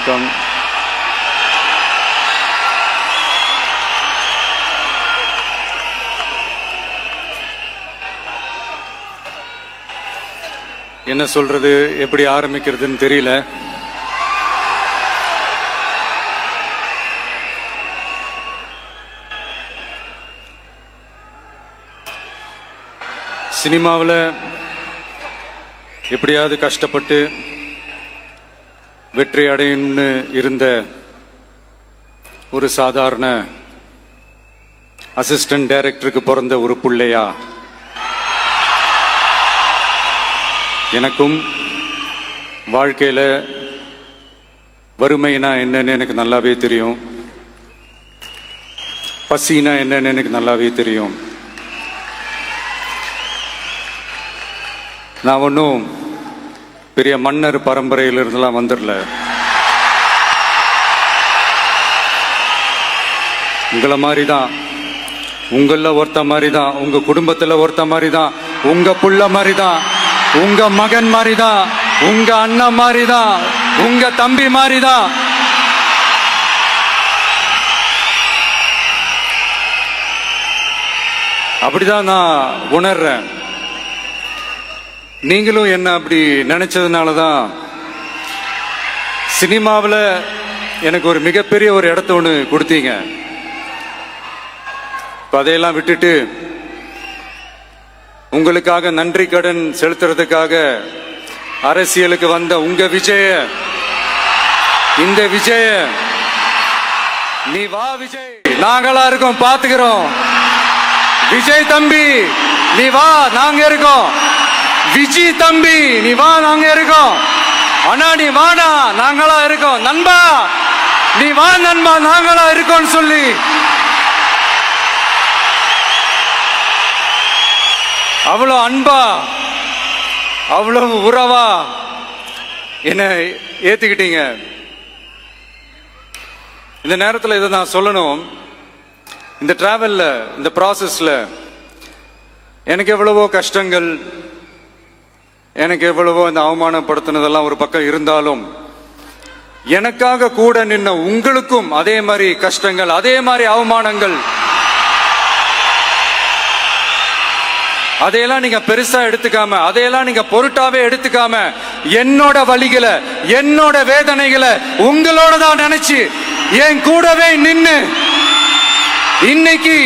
வணக்கம். என்ன சொல்றது, எப்படி ஆரம்பிக்கிறதுன்னு தெரியல. சினிமாவில் எப்படியாவது கஷ்டப்பட்டு வெற்றி அடையணும்னு இருந்த ஒரு சாதாரண அசிஸ்டன்ட் டைரக்டருக்கு பிறந்த ஒரு பிள்ளையா எனக்கும் வாழ்க்கையில் வறுமைனா என்னன்னு எனக்கு நல்லாவே தெரியும், பசினா என்னன்னு எனக்கு நல்லாவே தெரியும். நான் ஒன்றும் பெரிய மன்னர் பரம்பரையிலிருந்துலாம் வந்துடல. உங்களை மாதிரி தான், உங்களில் ஒருத்த மாதிரி தான், உங்க குடும்பத்தில் ஒருத்த மாதிரி தான், உங்க புள்ள மாதிரி தான், உங்க மகன் மாதிரி தான், உங்க அண்ணன் மாதிரி தான், உங்க தம்பி மாதிரி தான். அப்படிதான் நான் உணர்றேன். நீங்களும் என்ன அப்படி நினைச்சதுனால தான் சினிமாவில் எனக்கு ஒரு மிகப்பெரிய ஒரு இடத்த ஒன்று கொடுத்தீங்க. அதையெல்லாம் விட்டுட்டு உங்களுக்காக நன்றி கடன் செலுத்துறதுக்காக அரசியலுக்கு வந்த உங்க விஜய, இந்த விஜய, நீ வா விஜய், நாங்களா இருக்கோம், பாத்துக்கிறோம். விஜய் தம்பி நீ வா, நாங்க இருக்கோம். விஜி தம்பி நீ வா, நாங்க இருக்கோம். அண்ணா நீ வாடா, நாங்களா இருக்கோம். நண்பா நீ வா நண்பா, நாங்களா இருக்கோம் சொல்லி அவ்வளவு அன்பா, அவ்வளவு உறவா என்ன ஏத்துக்கிட்டீங்க. இந்த நேரத்தில் இதை நான் சொல்லணும். இந்த டிராவல்ல, இந்த ப்ராசஸ்ல எனக்கு எவ்வளவோ கஷ்டங்கள், எனக்கு எவ்வளவோ இந்த அவமானப்படுத்தினதெல்லாம் ஒரு பக்கம் இருந்தாலும், எனக்காக கூட நின்ன உங்களுக்கும் அதே மாதிரி கஷ்டங்கள், அதே மாதிரி அவமானங்கள், அதையெல்லாம் நீங்க பெருசா எடுத்துக்காம, அதையெல்லாம் நீங்க பொருட்டாவே எடுத்துக்காம, என்னோட வலிகளை, என்னோட வேதனைகளை உங்களோட தான் நினைச்சு என் கூடவே நின்னு இன்னைக்கு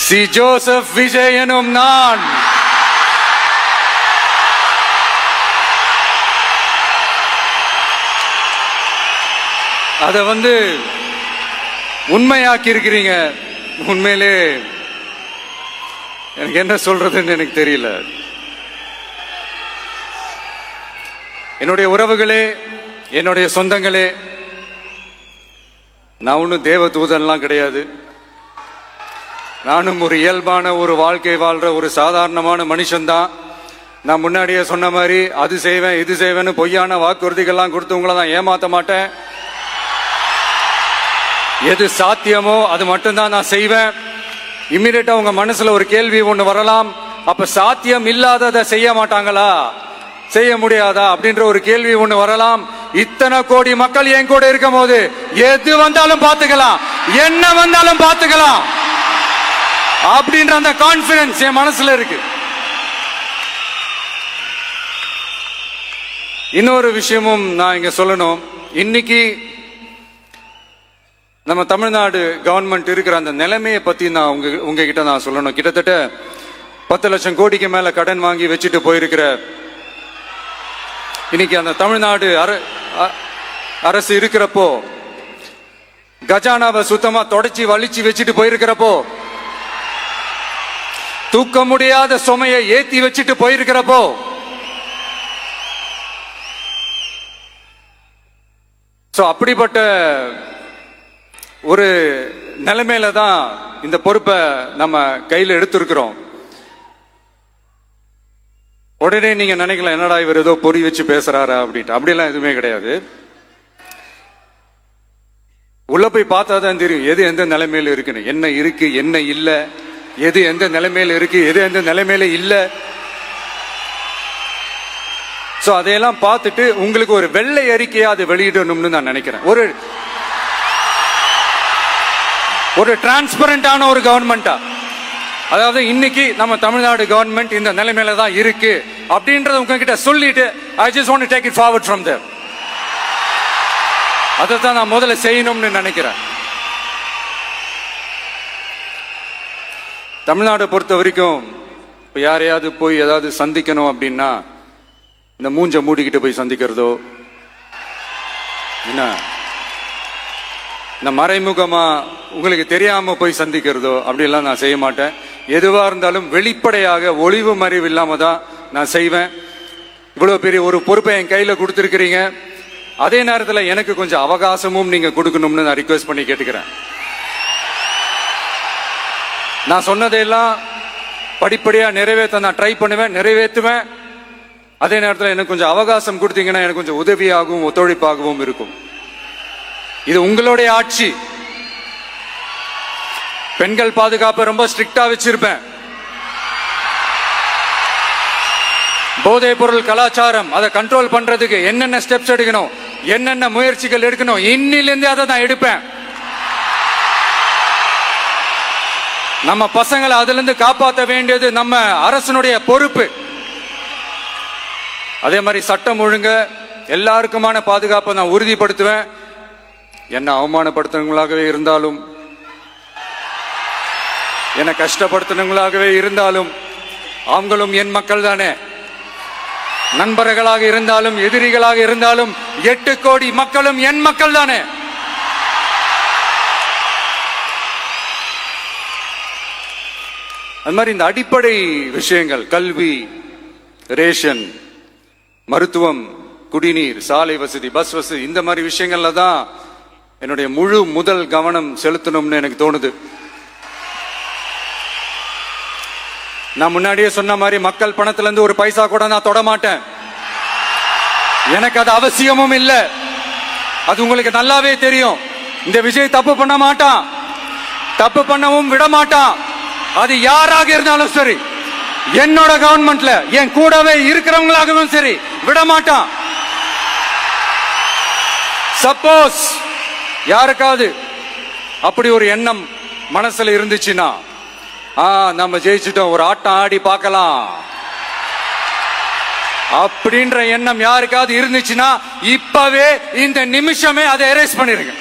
சி ஜோசப் விஜய் எனும் நான் அத உண்மையாக்கி இருக்கிறீங்க. உண்மையிலே எனக்கு என்ன சொல்றதுன்னு எனக்கு தெரியல. என்னுடைய உறவுகளே, என்னுடைய சொந்தங்களே, நான் ஒன்றும் தேவ தூதன்லாம் கிடையாது. நானும் ஒரு இயல்பான ஒரு வாழ்க்கை வாழ்ற ஒரு சாதாரணமான மனுஷன்தான். நான் முன்னாடியே சொன்ன மாதிரி அது செய்வேன் இது செய்வேன்னு பொய்யான வாக்குறுதிகள்லாம் கொடுத்து உங்களை தான் ஏமாத்த மாட்டேன். எது சாத்தியமோ அது மட்டும்தான் நான் செய்வேன். இம்மிடியட்டா உங்க மனசுல ஒரு கேள்வி ஒண்ணு வரலாம், அப்ப சாத்தியம் இல்லாததை செய்ய மாட்டாங்களா, செய்ய முடியாதா அப்படின்ற ஒரு கேள்வி ஒண்ணு வரலாம். இத்தனை கோடி மக்கள் என் கூட இருக்கும் போது எது வந்தாலும் பாத்துக்கலாம், என்ன வந்தாலும் பாத்துக்கலாம் அப்படின்ற அந்த கான்பிடன்ஸ் என் மனசுல இருக்கு. இன்னொரு விஷயமும் நான் இங்க சொல்லணும். இன்னைக்கு நம்ம தமிழ்நாடு கவர்மெண்ட் இருக்கிற அந்த நிலைமையை பத்தி நான் உங்ககிட்ட நான் சொல்லணும். கிட்டத்தட்ட 10 லட்சம் கோடிக்கு மேல கடன் வாங்கி வச்சுட்டு போயிருக்கிற இன்னைக்கு அந்த தமிழ்நாடு அரசு இருக்கிறப்போ, கஜானாவை சுத்தமா தொடச்சி வலிச்சு வச்சுட்டு போயிருக்கிறப்போ, தூக்க முடியாத சுமையை ஏத்தி வச்சுட்டு போயிருக்கிறப்போ, அப்படிப்பட்ட ஒரு நிலைமையில தான் இந்த பொறுப்பை நம்ம கையில் எடுத்திருக்கிறோம். உடனே நீங்க நினைக்கலாம், என்னடா இவர் ஏதோ பொறி வச்சு பேசுறாரா அப்படின்ட்டு. அப்படிலாம் எதுவுமே கிடையாது. உள்ள போய் பார்த்தா தான் தெரியும் எது எந்த நிலைமையில இருக்குன்னு, என்ன இருக்கு என்ன இல்ல, எது எந்த நிலைமையில இருக்கு எது எந்த நிலைமையில இல்ல. சோ அதையெல்லாம் பார்த்துட்டு உங்களுக்கு ஒரு வெள்ளை அறிக்கையா அது வெளியிடணும்னு நான் நினைக்கிறேன். ஒரு டிரான்ஸ்பரண்டான ஒரு கவர்மெண்டா, அதாவது இன்னைக்கு நம்ம தமிழ்நாடு கவர்மெண்ட் இந்த நிலைமையில தான் இருக்கு அப்படின்றத உங்ககிட்ட சொல்லிட்டு I just want to take it forward from there. அதை தான் நான் முதல்ல செய்யணும்னு நினைக்கிறேன். தமிழ்நாடு பொறுத்த வரைக்கும் இப்போ யாரையாவது போய் ஏதாவது சந்திக்கணும் அப்படின்னா இந்த மூஞ்ச மூடிக்கிட்டு போய் சந்திக்கிறதோ, என்ன இந்த மறைமுகமா உங்களுக்கு தெரியாம போய் சந்திக்கிறதோ அப்படியெல்லாம் நான் செய்ய மாட்டேன். எதுவா இருந்தாலும் வெளிப்படையாக ஒளிவு மறைவு இல்லாம தான் நான் செய்வேன். இவ்வளவு பெரிய ஒரு பொறுப்பை என் கையில கொடுத்திருக்கிறீங்க. அதே நேரத்தில் எனக்கு கொஞ்சம் அவகாசமும் நீங்க கொடுக்கணும்னு நான் ரிக்வெஸ்ட் பண்ணி கேட்டுக்கிறேன். நான் சொன்னதையெல்லாம் படிப்படியா நிறைவேற்ற நான் ட்ரை பண்ணுவேன், நிறைவேற்றுவேன். அதே நேரத்தில் எனக்கு கொஞ்சம் அவகாசம் கொடுத்தீங்கன்னா எனக்கு கொஞ்சம் உதவியாகவும் ஒத்துழைப்பாகவும் இருக்கும். இது உங்களுடைய ஆட்சி. பெண்கள் பாதுகாப்பை ரொம்ப ஸ்ட்ரிக்டா வச்சிருப்பேன். போதைப் பொருள் கலாச்சாரம் அதை கண்ட்ரோல் பண்றதுக்கு என்னென்ன ஸ்டெப்ஸ் எடுக்கணும், என்னென்ன முயற்சிகள் எடுக்கணும், இன்னிலிருந்து அதை நான் எடுப்பேன். நம்ம பசங்களை அதுல இருந்து காப்பாற்ற வேண்டியது நம்ம அரசனுடைய பொறுப்பு. அதே மாதிரி சட்டம் ஒழுங்கு எல்லாருக்குமான பாதுகாப்பை நான் உறுதிப்படுத்துவேன். என்ன அவமானப்படுத்துறவங்களாகவே இருந்தாலும், என்ன கஷ்டப்படுத்துறவங்களாகவே இருந்தாலும் அவங்களும் என் மக்கள் தானே. நண்பர்களாக இருந்தாலும் எதிரிகளாக இருந்தாலும் 8 கோடி மக்களும் என் மக்கள் தானே. அது மாதிரி இந்த அடிப்படை விஷயங்கள், கல்வி, ரேஷன், மருத்துவம், குடிநீர், சாலை வசதி, பஸ் வசதி, இந்த மாதிரி விஷயங்கள்ல தான் என்னுடைய முழு முதல் கவனம் செலுத்தணும்னு எனக்கு தோணுது. நான் முன்னாடியே சொன்ன மாதிரி மக்கள் பணத்துல இருந்து ஒரு பைசா கூட நான் தொட மாட்டேன். எனக்கு அது அவசியமும் இல்லை. அது உங்களுக்கு நல்லாவே தெரியும். இந்த விஜய் தப்பு பண்ண மாட்டான், தப்பு பண்ணவும் விட மாட்டான். அது யாராக இருந்தாலும் சரி, என்னோட கவர்மெண்ட்ல என் கூடவே இருக்கிறவங்களாகவும் சரி விட மாட்டான். சப்போஸ் யாருக்காவது அப்படி ஒரு எண்ணம் மனசுல இருந்துச்சுன்னா, நம்ம ஜெயிச்சுட்டோம், ஒரு ஆட்டம் ஆடி பார்க்கலாம் அப்படின்ற எண்ணம் யாருக்காவது இருந்துச்சுன்னா இப்பவே இந்த நிமிஷமே அதை எரேஸ் பண்ணிருங்க.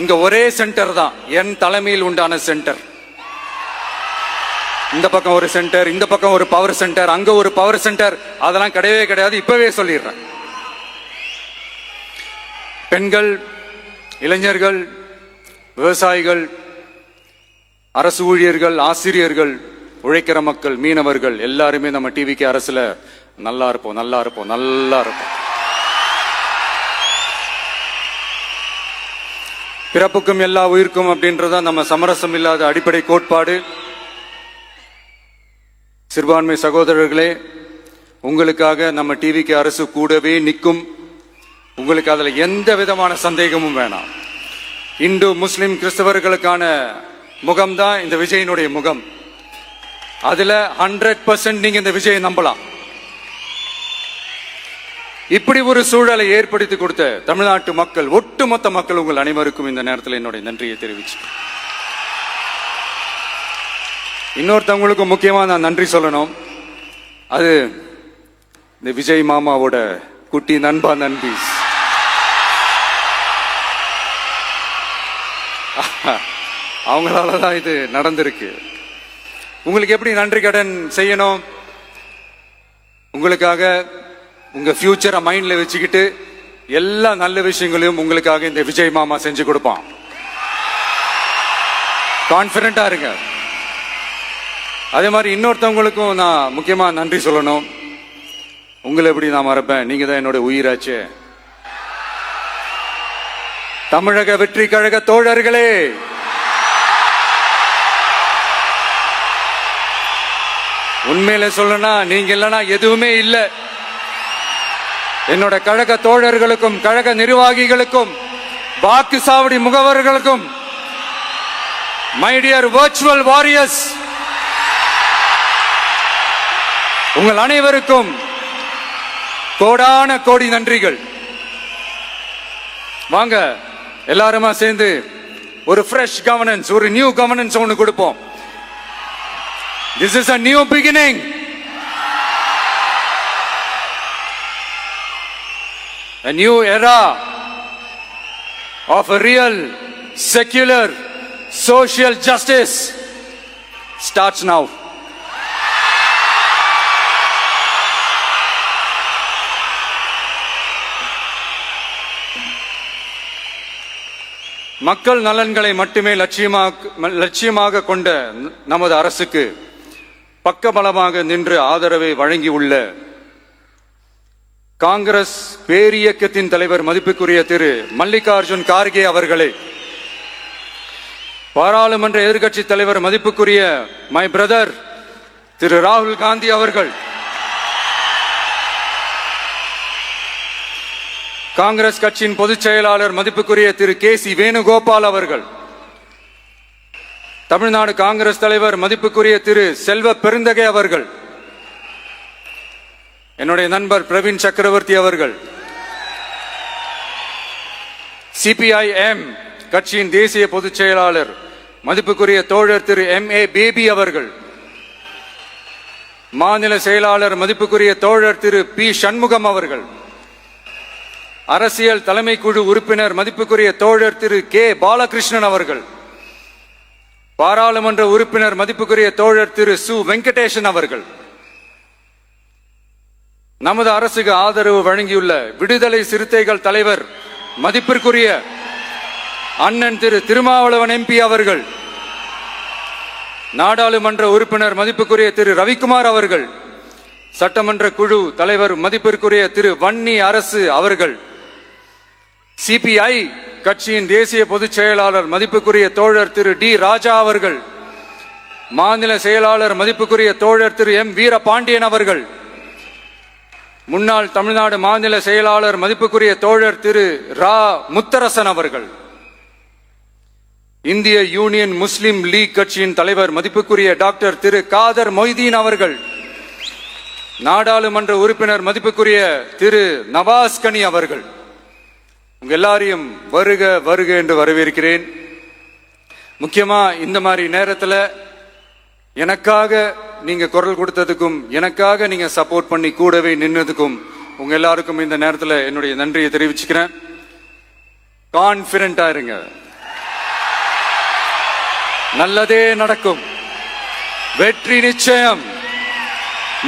இங்க ஒரே சென்டர் தான், என் தலைமையில் உண்டான சென்டர். இந்த பக்கம் ஒரு சென்டர், இந்த பக்கம் ஒரு பவர் சென்டர், அங்க ஒரு பவர் சென்டர், அதெல்லாம் கிடையவே கிடையாது. இப்பவே சொல்லிடுறேன். பெண்கள், இளைஞர்கள், விவசாயிகள், அரசு ஊழியர்கள், ஆசிரியர்கள், உழைக்கிற மக்கள், மீனவர்கள் எல்லாருமே நம்ம டிவிக்கு அரசுல நல்லா இருப்போம், நல்லா இருப்போம், நல்லா இருப்போம். பிறப்புக்கும் எல்லா உயிர்க்கும் அப்படின்றத நம்ம சமரசம் இல்லாத அடிப்படை கோட்பாடு. சிறுபான்மை சகோதரர்களே, உங்களுக்காக நம்ம டிவிக்கு அரசு கூடவே நிற்கும். உங்களுக்கு அதுல எந்த விதமான சந்தேகமும் வேணாம். இந்து, முஸ்லிம், கிறிஸ்தவர்களுக்கான முகம்தான் இந்த விஜயனுடைய முகம். அதுல 100% நீங்க இந்த விஜயை நம்பலாம். இப்படி ஒரு சூழலை ஏற்படுத்தி கொடுத்த தமிழ்நாட்டு மக்கள், ஒட்டுமொத்த மக்கள், உங்கள் அனைவருக்கும் இந்த நேரத்தில் என்னுடைய நன்றியை தெரிவிச்சு, இன்னொருத்தவங்களுக்கும் முக்கியமா நான் நன்றி சொல்லணும். அது இந்த விஜய் மாமாவோட குட்டி நண்பா, நண்பி. அவங்களாலதான் இது நடந்திருக்கு. உங்களுக்கு எப்படி நன்றி கடன் செய்யணும்? உங்களுக்காக உங்க ஃபியூச்சரை மைண்ட்ல வச்சுக்கிட்டு எல்லா நல்ல விஷயங்களையும் உங்களுக்காக இந்த விஜய் மாமா செஞ்சு கொடுப்பான். கான்பிடண்டா இருங்க. அதே மாதிரி இன்னொருத்தவங்களுக்கும் நான் முக்கியமா நன்றி சொல்லணும். உங்களை எப்படி நான் மறப்பேன்? நீங்க தான் என்னோட உயிராச்சே. தமிழக வெற்றி கழக தோழர்களே, உண்மையில சொல்லனா நீங்க இல்லைன்னா எதுவுமே இல்லை. என்னோட கழக தோழர்களுக்கும், கழக நிர்வாகிகளுக்கும், வாக்கு சாவடி முகவர்களுக்கும் மை டியர் வர்ச்சுவல் வாரியர்ஸ், உங்கள் அனைவருக்கும் கோடான கோடி நன்றிகள். வாங்க எல்லாருமா சேர்ந்து ஒரு ஃப்ரெஷ் கவர்னன்ஸ், ஒரு நியூ கவர்னன்ஸ் ஒன்று கொடுப்போம். This is a new beginning. A new era of a real secular social justice starts now. மக்கள் நலன்களை மட்டுமே லட்சியமாக கொண்ட நமது அரசுக்கு பக்கபலமாக நின்று ஆதரவை வழங்கியுள்ள காங்கிரஸ் பேரியக்கத்தின் தலைவர் மதிப்புக்குரிய திரு மல்லிகார்ஜுன் கார்கே அவர்களே, பாராளுமன்ற எதிர்க்கட்சி தலைவர் மதிப்புக்குரிய மை பிரதர் திரு ராகுல் காந்தி அவர்கள், காங்கிரஸ் கட்சியின் பொதுச் செயலாளர் மதிப்புக்குரிய திரு கே.சி. வேணுகோபால் அவர்கள், தமிழ்நாடு காங்கிரஸ் தலைவர் மதிப்புக்குரிய திரு செல்வ பெருந்தகை அவர்கள், என்னுடைய நண்பர் பிரவீன் சக்கரவர்த்தி அவர்கள், சிபிஐஎம் கட்சியின் தேசிய பொதுச் செயலாளர் மதிப்புக்குரிய தோழர் திரு M.A. பேபி அவர்கள், மாநில செயலாளர் மதிப்புக்குரிய தோழர் திரு பி. சண்முகம் அவர்கள், அரசியல் தலைமை குழு உறுப்பினர் மதிப்புக்குரிய தோழர் திரு கே. பாலகிருஷ்ணன் அவர்கள், பாராளுமன்ற உறுப்பினர் மதிப்புக்குரிய தோழர் திரு சு. வெங்கடேசன் அவர்கள், நமது அரசுக்கு ஆதரவு வழங்கியுள்ள விடுதலை சிறுத்தைகள் தலைவர் மதிப்பிற்குரிய அண்ணன் திரு திருமாவளவன் MP அவர்கள், நாடாளுமன்ற உறுப்பினர் மதிப்புக்குரிய திரு ரவிக்குமார் அவர்கள், சட்டமன்ற குழு தலைவர் மதிப்பிற்குரிய திரு வன்னி அரசு அவர்கள், சிபிஐ கட்சியின் தேசிய பொதுச் செயலாளர் மதிப்புக்குரிய தோழர் திரு டி. ராஜா அவர்கள், மாநில செயலாளர் மதிப்புக்குரிய தோழர் திரு M. வீரபாண்டியன் அவர்கள், முன்னாள் தமிழ்நாடு மாநில செயலாளர் மதிப்புக்குரிய தோழர் திரு ரா. முத்தரசன் அவர்கள், இந்திய யூனியன் முஸ்லிம் லீக் கட்சியின் தலைவர் மதிப்புக்குரிய டாக்டர் திரு காதர் மொய்தீன் அவர்கள், நாடாளுமன்ற உறுப்பினர் மதிப்புக்குரிய திரு நவாஸ் கனி அவர்கள், உங்க எல்லாரையும் வருக வருக என்று வரவேற்கிறேன். முக்கியமா இந்த மாதிரி நேரத்தில் எனக்காக நீங்க குரல் கொடுத்ததுக்கும், எனக்காக நீங்க சப்போர்ட் பண்ணி கூடவே நின்னதுக்கும் உங்க எல்லாருக்கும் இந்த நேரத்தில் என்னுடைய நன்றியை தெரிவிச்சுக்கிறேன். கான்பிடண்டா இருங்க, நல்லதே நடக்கும், வெற்றி நிச்சயம்.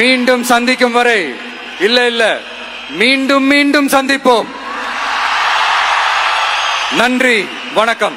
மீண்டும் சந்திக்கும் வரை இல்ல மீண்டும் மீண்டும் சந்திப்போம். நன்றி, வணக்கம்.